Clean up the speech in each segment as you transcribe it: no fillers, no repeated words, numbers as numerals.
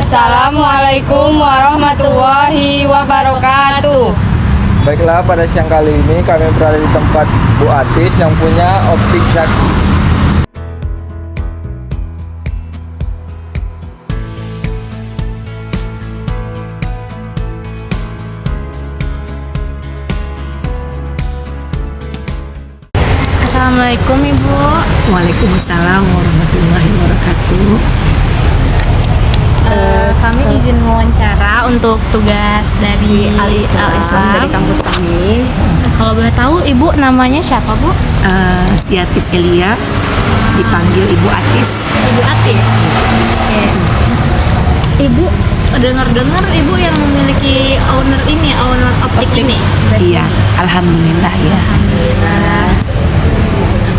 Assalamualaikum warahmatullahi wabarakatuh. Baiklah, pada siang kali ini kami berada di tempat Bu Atis yang punya Optik Zaki. Assalamualaikum Ibu. Waalaikumsalam warahmatullahi wabarakatuh. Kami izin wawancara untuk tugas dari Al-Islam dari kampus kami. Kalau boleh tahu Ibu namanya siapa Bu? Siatis Elia, dipanggil Ibu Atis. Ibu Atis. Oke. Ibu dengar-dengar Ibu yang memiliki owner optik ini. Iya, alhamdulillah ya. Alhamdulillah.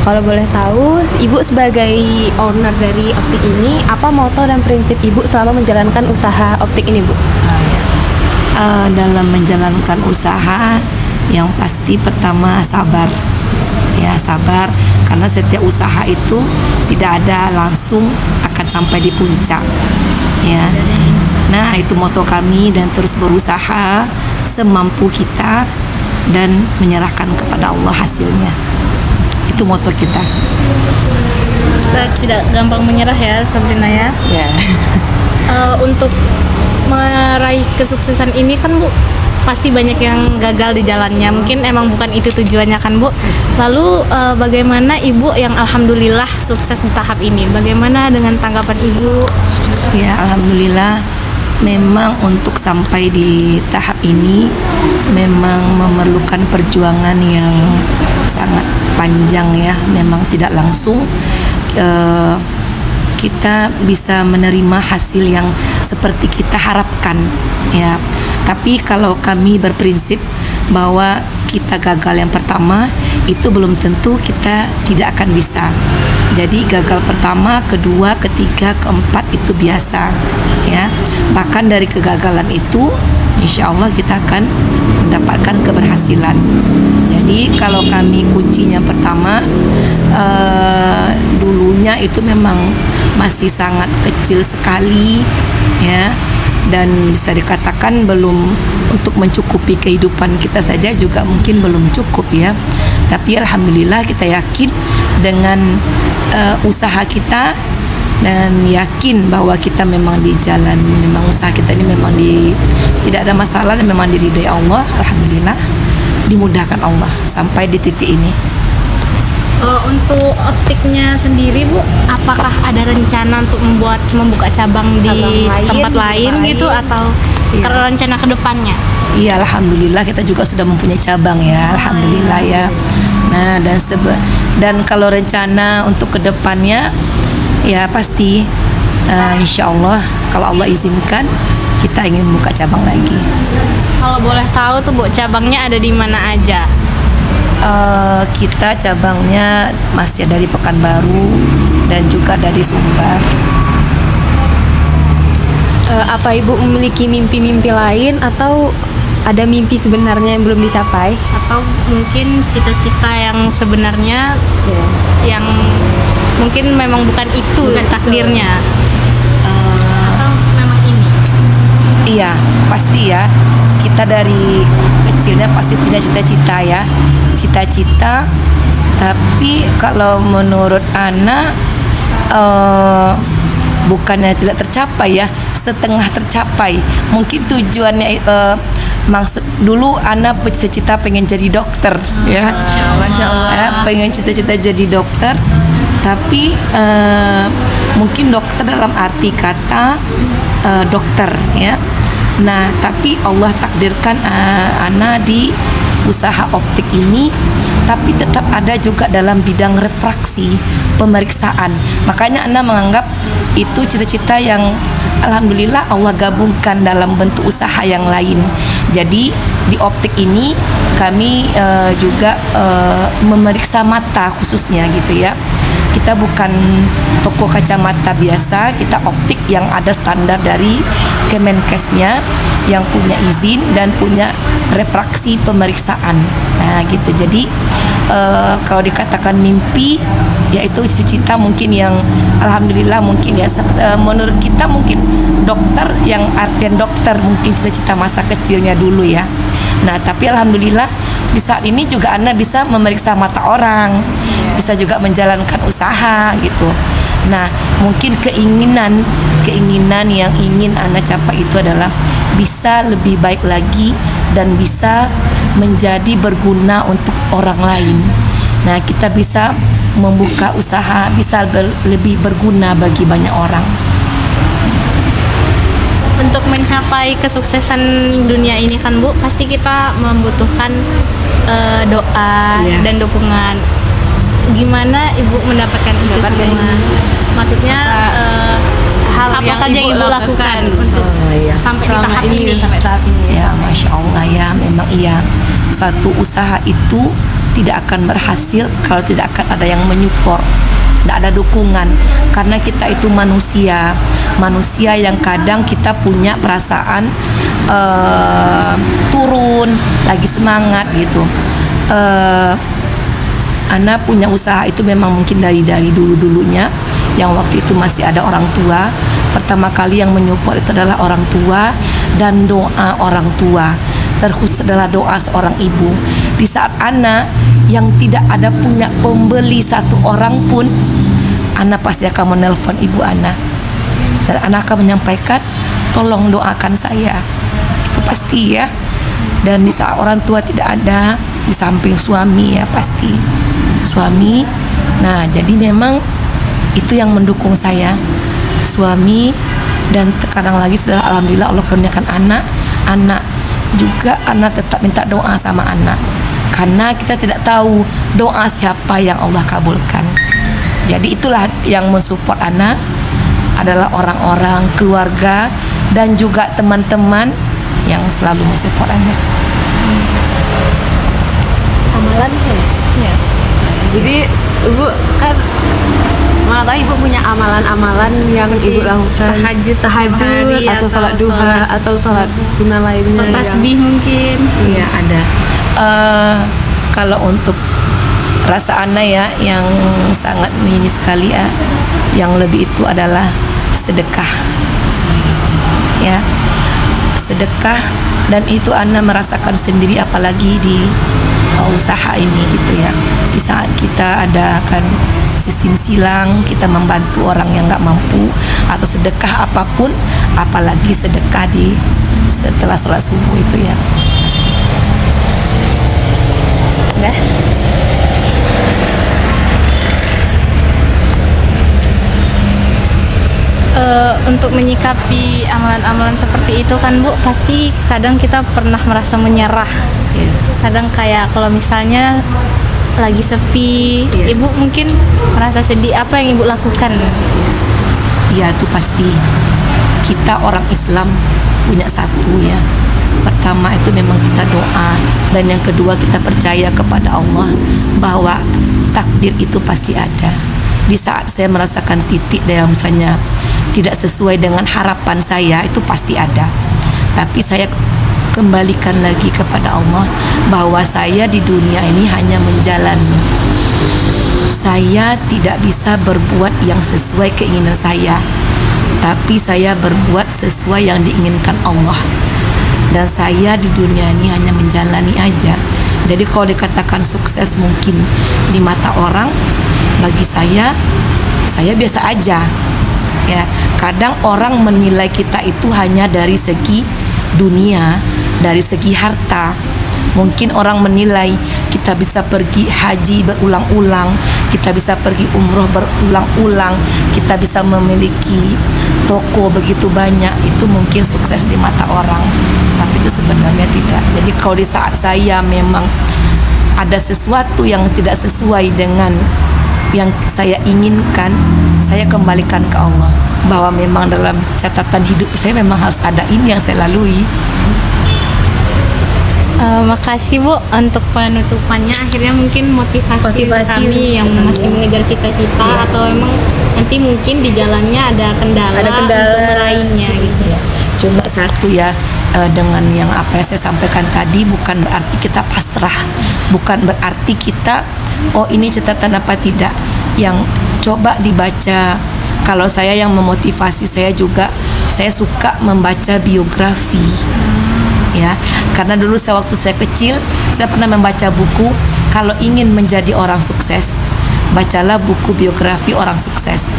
Kalau boleh tahu, Ibu sebagai owner dari optik ini, apa moto dan prinsip Ibu selama menjalankan usaha optik ini, Bu? Dalam menjalankan usaha, yang pasti pertama sabar. Ya, sabar, karena setiap usaha itu tidak ada langsung akan sampai di puncak. Ya. Nah, itu moto kami, dan terus berusaha semampu kita dan menyerahkan kepada Allah hasilnya. Itu moto kita. Kita tidak gampang menyerah ya, Sabrina ya. Ya. Untuk meraih kesuksesan ini kan Bu, pasti banyak yang gagal di jalannya. Mungkin emang bukan itu tujuannya kan Bu. Lalu bagaimana Ibu yang alhamdulillah sukses di tahap ini? Bagaimana dengan tanggapan Ibu? Ya, alhamdulillah. Memang untuk sampai di tahap ini memang memerlukan perjuangan yang sangat panjang ya. Memang tidak langsung kita bisa menerima hasil yang seperti kita harapkan ya. Tapi kalau kami berprinsip bahwa kita gagal yang pertama, itu belum tentu kita tidak akan bisa. Jadi gagal pertama, kedua, ketiga, keempat itu biasa ya. Bahkan dari kegagalan itu insya Allah kita akan mendapatkan keberhasilan. Jadi kalau kami kuncinya pertama, dulunya itu memang masih sangat kecil sekali ya, dan bisa dikatakan belum untuk mencukupi kehidupan kita saja juga mungkin belum cukup ya. Tapi alhamdulillah kita yakin dengan usaha kita, dan yakin bahwa kita memang di jalan, memang usaha kita ini memang tidak ada masalah dan memang diridai Allah. Alhamdulillah dimudahkan Allah sampai di titik ini. Untuk optiknya sendiri Bu, apakah ada rencana untuk membuka cabang di tempat lain gitu, atau rencana ke depannya? Iya, alhamdulillah kita juga sudah mempunyai cabang ya, alhamdulillah ya. Nah, dan kalau rencana untuk kedepannya ya pasti insya Allah kalau Allah izinkan kita ingin buka cabang lagi. Kalau boleh tahu tuh Bu, cabangnya ada di mana aja? Kita cabangnya masih dari Pekanbaru dan juga dari Sumbar. Apa Ibu memiliki mimpi-mimpi lain, atau ada mimpi sebenarnya yang belum dicapai, atau mungkin cita-cita yang sebenarnya yang mungkin memang bukan takdirnya, atau memang ini? Iya, pasti ya. Kita dari kecilnya pasti punya cita-cita ya. Cita-cita, tapi kalau menurut Ana bukannya tidak tercapai ya, setengah tercapai. Mungkin tujuannya maksud dulu Ana bercita-cita pengen jadi dokter ya. Masya Allah. Ya, pengen cita-cita jadi dokter, tapi mungkin dokter dalam arti kata dokter ya. Nah, tapi Allah takdirkan Ana di usaha optik ini, tapi tetap ada juga dalam bidang refraksi, pemeriksaan. Makanya Ana menganggap itu cita-cita yang alhamdulillah Allah gabungkan dalam bentuk usaha yang lain. Jadi di optik ini kami juga memeriksa mata khususnya gitu ya. Kita bukan toko kacamata biasa, kita optik yang ada standar dari Kemenkesnya, yang punya izin dan punya refraksi pemeriksaan. Nah gitu. Jadi kalau dikatakan mimpi, yaitu cita-cita mungkin yang alhamdulillah mungkin ya menurut kita mungkin dokter yang artian dokter mungkin cita-cita masa kecilnya dulu ya. Nah tapi alhamdulillah di saat ini juga Ana bisa memeriksa mata orang, bisa juga menjalankan usaha gitu. Nah mungkin keinginan yang ingin Ana capai itu adalah bisa lebih baik lagi dan bisa menjadi berguna untuk orang lain. Nah kita bisa membuka usaha, bisa lebih berguna bagi banyak orang. Untuk mencapai kesuksesan dunia ini kan Bu, pasti kita membutuhkan doa dan dukungan. Gimana Ibu mendapatkan itu semua? Maksudnya hal apa saja yang Ibu lakukan untuk sampai di tahap ini? Sampai tahap ini. Ya Masya Allah ya, memang iya. Suatu usaha itu tidak akan berhasil kalau tidak akan ada yang menyupport, tidak ada dukungan. Karena kita itu manusia yang kadang kita punya perasaan turun, lagi semangat gitu. Ana punya usaha itu memang mungkin dari dulu-dulunya, yang waktu itu masih ada orang tua. Pertama kali yang menyupport itu adalah orang tua dan doa orang tua, terkhusus adalah doa seorang ibu. Di saat Ana yang tidak ada punya pembeli satu orang pun, Ana pasti akan menelpon ibu Ana dan Ana akan menyampaikan, tolong doakan saya. Itu pasti ya. Dan di saat orang tua tidak ada, di samping suami ya pasti suami. Nah jadi memang itu yang mendukung saya, suami. Dan terkadang lagi setelah alhamdulillah Allah kurniakan anak juga, anak tetap minta doa sama anak, karena kita tidak tahu doa siapa yang Allah kabulkan. Jadi itulah yang mensupport anak adalah orang-orang keluarga dan juga teman-teman yang selalu mensupport anak. Amalan ya. Jadi Ibu kan mana tahu Ibu punya amalan-amalan yang Ibu lakukan, tahajud atau salat duha atau salat sunnah lainnya. Salat tasbih mungkin. Iya ada. Kalau untuk rasa Ana ya yang sangat ini sekali ya, yang lebih itu adalah sedekah. Ya, sedekah, dan itu Ana merasakan sendiri apalagi di usaha ini gitu ya. Di saat kita adakan sistem silang, kita membantu orang yang nggak mampu, atau sedekah apapun, apalagi sedekah di setelah sholat subuh itu ya. Udah. Untuk menyikapi amalan-amalan seperti itu kan Bu, pasti kadang kita pernah merasa menyerah. Kadang kayak kalau misalnya lagi sepi, Ibu mungkin merasa sedih, apa yang Ibu lakukan? Ya itu pasti. Kita orang Islam punya satu ya. Pertama itu memang kita doa, dan yang kedua kita percaya kepada Allah bahwa takdir itu pasti ada. Di saat saya merasakan titik dalam misalnya tidak sesuai dengan harapan saya, itu pasti ada. Tapi saya kembalikan lagi kepada Allah bahwa saya di dunia ini hanya menjalani. Saya tidak bisa berbuat yang sesuai keinginan saya, tapi saya berbuat sesuai yang diinginkan Allah. Dan saya di dunia ini hanya menjalani aja. Jadi kalau dikatakan sukses mungkin di mata orang, bagi saya biasa aja. Ya, kadang orang menilai kita itu hanya dari segi dunia, dari segi harta. Mungkin orang menilai kita bisa pergi haji berulang-ulang, kita bisa pergi umroh berulang-ulang, kita bisa memiliki toko begitu banyak. Itu mungkin sukses di mata orang, tapi itu sebenarnya tidak. Jadi kalau di saat saya memang ada sesuatu yang tidak sesuai dengan yang saya inginkan, saya kembalikan ke Allah bahwa memang dalam catatan hidup saya memang harus ada ini yang saya lalui. Makasih Bu untuk penutupannya. Akhirnya mungkin motivasi kami yang masih mengejar cita-cita, atau memang nanti mungkin di jalannya ada kendala untuk meraihnya gitu. Cuma satu ya, dengan yang apa yang saya sampaikan tadi, bukan berarti kita pasrah, bukan berarti kita oh ini catatan apa tidak, yang coba dibaca. Kalau saya yang memotivasi saya juga, saya suka membaca biografi ya, karena dulu waktu saya kecil saya pernah membaca buku, kalau ingin menjadi orang sukses bacalah buku biografi orang sukses.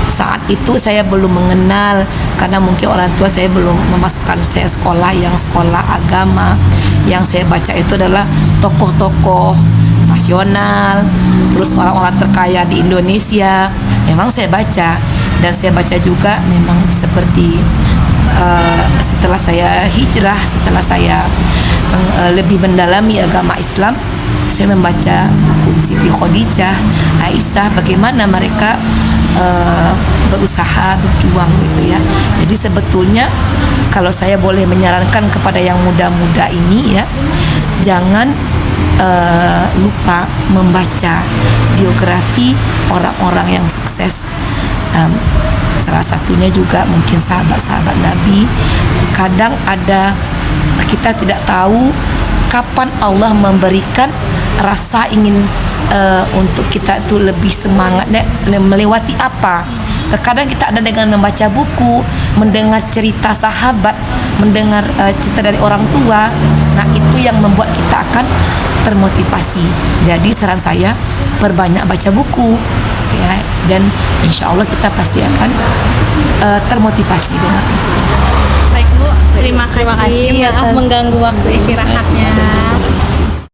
Saat itu saya belum mengenal, karena mungkin orang tua saya belum memasukkan saya sekolah agama. Yang saya baca itu adalah tokoh-tokoh nasional, terus orang-orang terkaya di Indonesia. Memang saya baca, dan saya baca juga memang seperti setelah saya hijrah, setelah saya lebih mendalami agama Islam, saya membaca buku Siti Khadijah, Aisyah, bagaimana mereka berusaha, berjuang gitu ya. Jadi sebetulnya kalau saya boleh menyarankan kepada yang muda-muda ini ya, jangan lupa membaca biografi orang-orang yang sukses. Salah satunya juga mungkin sahabat-sahabat Nabi. Kadang ada, kita tidak tahu kapan Allah memberikan rasa ingin untuk kita itu lebih semangat melewati apa. Terkadang kita ada dengan membaca buku, mendengar cerita sahabat, mendengar cerita dari orang tua. Nah itu yang membuat kita akan termotivasi. Jadi saran saya, perbanyak baca buku ya, dan insya Allah kita pasti akan termotivasi dengan itu. Baik Bu, terima kasih. kasih Maaf atas- mengganggu waktu istirahatnya.